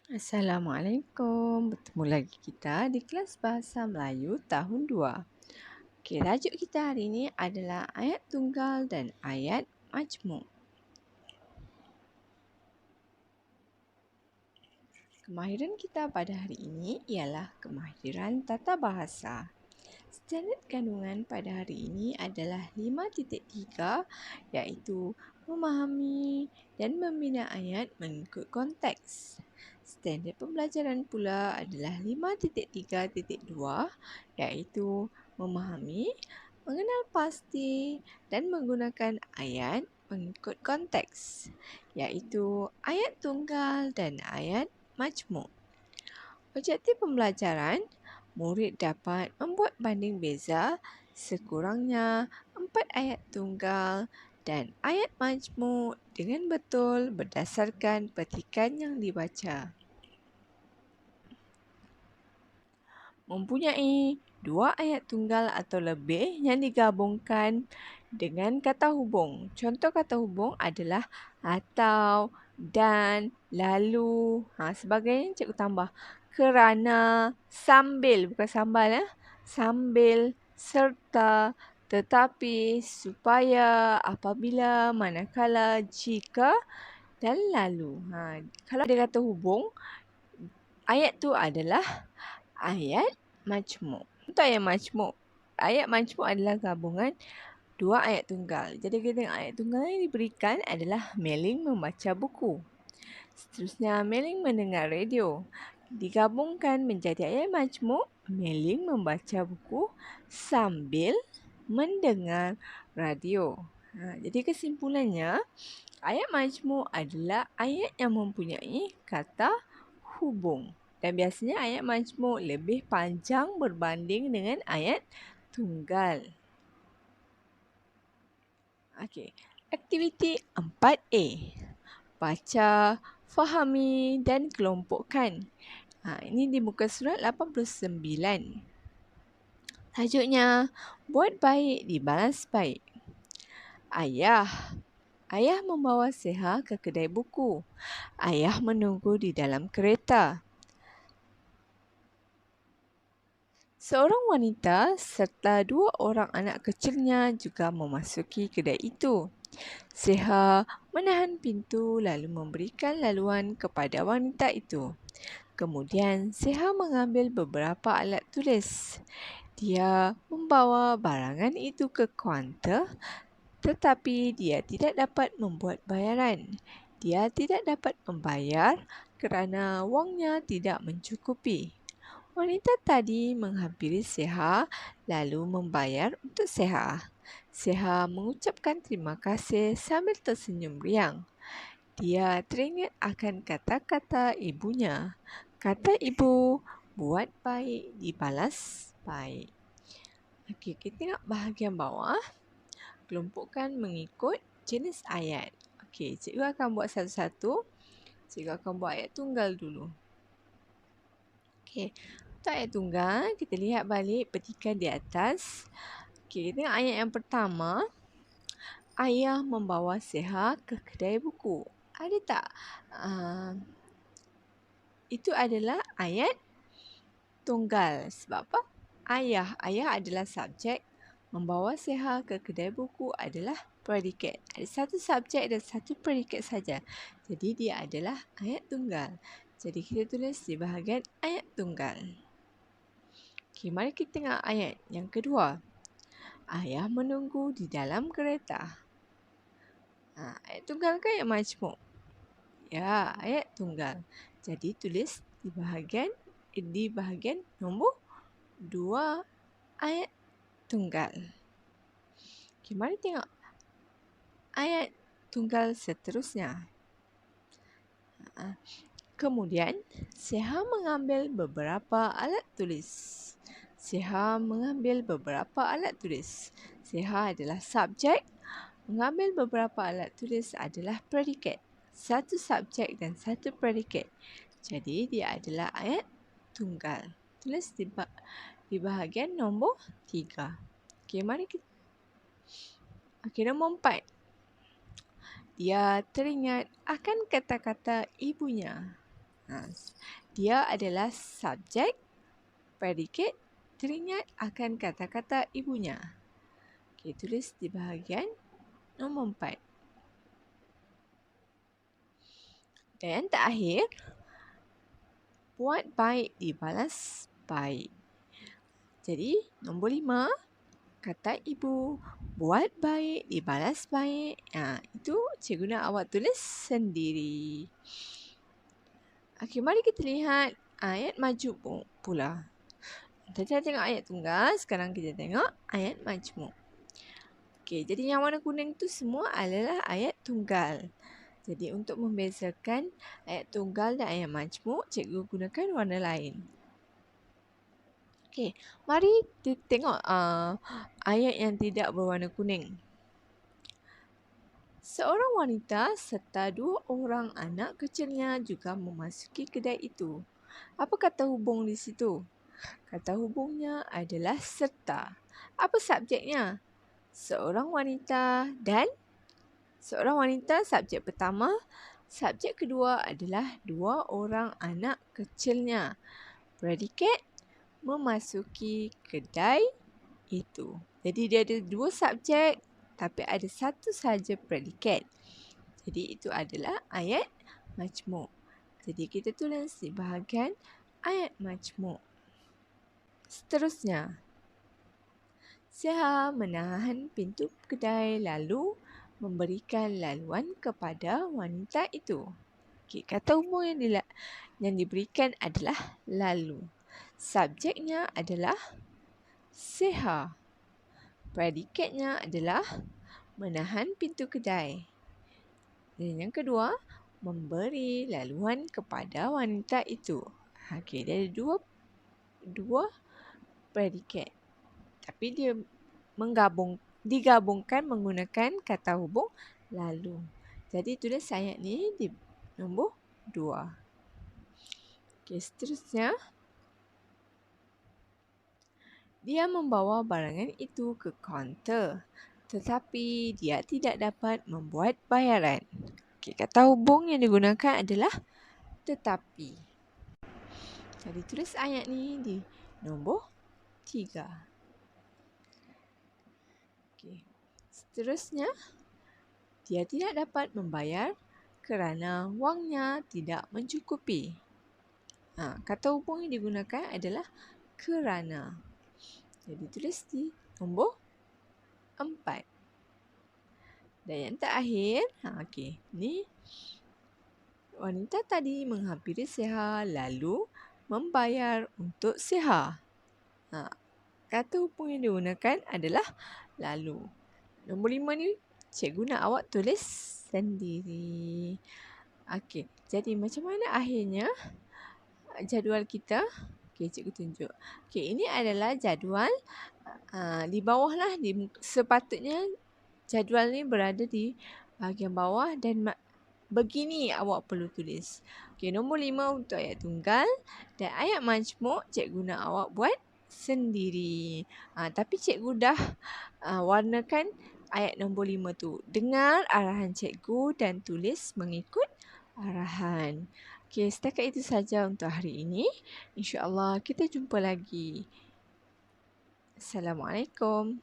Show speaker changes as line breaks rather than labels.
Assalamualaikum. Bertemu lagi kita di kelas Bahasa Melayu tahun 2. Okey, tajuk kita hari ini adalah ayat tunggal dan ayat majmuk. Kemahiran kita pada hari ini ialah kemahiran tata bahasa. Standard kandungan pada hari ini adalah 5.3 iaitu memahami dan membina ayat mengikut konteks. Standard pembelajaran pula adalah 5.3.2 iaitu memahami, mengenal pasti dan menggunakan ayat mengikut konteks iaitu ayat tunggal dan ayat majmuk. Objektif pembelajaran, murid dapat membuat banding beza sekurangnya 4 ayat tunggal dan ayat majmuk dengan betul berdasarkan petikan yang dibaca. Mempunyai 2 ayat tunggal atau lebih yang digabungkan dengan kata hubung. Contoh kata hubung adalah atau, dan, lalu. Sebagainya cikgu tambah. Kerana, sambil, bukan sambal ya. Sambil, serta, tetapi, supaya, apabila, manakala, jika dan lalu. Kalau ada kata hubung, ayat tu adalah ayat majmuk. Untuk ayat majmuk. Ayat majmuk adalah gabungan 2 ayat tunggal. Jadi kita tengok ayat tunggal yang diberikan adalah Meling membaca buku. Seterusnya Meling mendengar radio. Digabungkan menjadi ayat majmuk, Meling membaca buku sambil mendengar radio. Jadi kesimpulannya, ayat majmuk adalah ayat yang mempunyai kata hubung. Dan biasanya ayat majmuk lebih panjang berbanding dengan ayat tunggal. Okey, aktiviti 4A. Baca, fahami dan kelompokkan. Ini di muka surat 89. Tajuknya, buat baik dibalas baik. Ayah membawa Seha ke kedai buku. Ayah menunggu di dalam kereta. Seorang wanita serta 2 orang anak kecilnya juga memasuki kedai itu. Seha menahan pintu lalu memberikan laluan kepada wanita itu. Kemudian Seha mengambil beberapa alat tulis. Dia membawa barangan itu ke kaunter tetapi dia tidak dapat membuat bayaran. Dia tidak dapat membayar kerana wangnya tidak mencukupi. Wanita tadi menghampiri Seha lalu membayar untuk Seha. Seha mengucapkan terima kasih sambil tersenyum riang. Dia teringat akan kata-kata ibunya. Kata ibu, buat baik dibalas baik. Okey, kita tengok bahagian bawah. Kelompokkan mengikut jenis ayat. Okey, cikgu akan buat satu-satu. Cikgu akan buat ayat tunggal dulu. Okey, untuk ayat tunggal, kita lihat balik petikan di atas. Okey, kita tengok ayat yang pertama. Ayah membawa Seha ke kedai buku. Ada tak? Itu adalah ayat tunggal. Sebab apa? Ayah adalah subjek. Membawa Seha ke kedai buku adalah predikat. Ada satu subjek dan satu predikat saja. Jadi dia adalah ayat tunggal. Jadi kita tulis di bahagian ayat tunggal. Okey, mari kita tengok ayat yang kedua. Ayah menunggu di dalam kereta. Ayat tunggal ke ayat majmuk? Ya, ayat tunggal. Jadi tulis di bahagian nombor 2 ayat tunggal. Okey, mari tengok ayat tunggal seterusnya. Kemudian, Seha mengambil beberapa alat tulis. Seha mengambil beberapa alat tulis. Seha adalah subjek. Mengambil beberapa alat tulis adalah predikat. Satu subjek dan satu predikat. Jadi, dia adalah ayat tunggal. Tulis di bahagian nombor 3. Okey, mari kita. Okey, nombor 4. Dia teringat akan kata-kata ibunya. Dia adalah subjek, predikat, teringat akan kata-kata ibunya. Okey, tulis di bahagian nombor 4. Dan yang terakhir, buat baik dibalas baik. Jadi, nombor 5, kata ibu, buat baik dibalas baik. Itu cikgu nak awak tulis sendiri. Okey, mari kita lihat ayat majmuk pula. Tadi kita tengok ayat tunggal, sekarang kita tengok ayat majmuk. Okey, jadi yang warna kuning tu semua adalah ayat tunggal. Jadi untuk membezakan ayat tunggal dan ayat majmuk, cikgu gunakan warna lain. Okey, mari kita tengok ayat yang tidak berwarna kuning. Seorang wanita serta 2 orang anak kecilnya juga memasuki kedai itu. Apa kata hubung di situ? Kata hubungnya adalah serta. Apa subjeknya? Seorang wanita dan seorang wanita subjek pertama. Subjek kedua adalah 2 orang anak kecilnya. Predikat memasuki kedai itu. Jadi dia ada 2 subjek tapi ada satu sahaja predikat. Jadi itu adalah ayat majmuk. Jadi kita tulis di bahagian ayat majmuk. Seterusnya, Siha menahan pintu kedai lalu memberikan laluan kepada wanita itu. Okey, kata hubung yang diberikan adalah lalu. Subjeknya adalah Siha. Predikatnya adalah menahan pintu kedai. Dan yang kedua, memberi laluan kepada wanita itu. Okey, dia ada dua predikat. Tapi dia digabungkan menggunakan kata hubung lalu. Jadi tulis ayat ni di nombor 2. Okey, seterusnya. Dia membawa barangan itu ke kaunter, tetapi dia tidak dapat membuat bayaran. Okey, kata hubung yang digunakan adalah tetapi. Jadi tulis ayat ni di nombor 3. Okey. Seterusnya, dia tidak dapat membayar kerana wangnya tidak mencukupi. Kata hubung yang digunakan adalah kerana. Jadi tulis di nombor 4. Dan yang terakhir, okey, ni wanita tadi menghampiri Siha lalu membayar untuk Siha. Kata hubung yang digunakan adalah lalu. Nombor 5 ni cikgu nak awak tulis sendiri. Okey, jadi macam mana akhirnya jadual kita? Okey, cikgu tunjuk. Okey, ini adalah jadual. Di bawah lah, sepatutnya jadual ni berada di bahagian bawah dan begini awak perlu tulis. Okey, nombor 5 untuk ayat tunggal dan ayat majmuk cikgu nak awak buat sendiri. Tapi cikgu dah warnakan ayat nombor 5 tu. Dengar arahan cikgu dan tulis mengikut arahan. Okey, setakat itu saja untuk hari ini. InsyaAllah kita jumpa lagi. Assalamualaikum.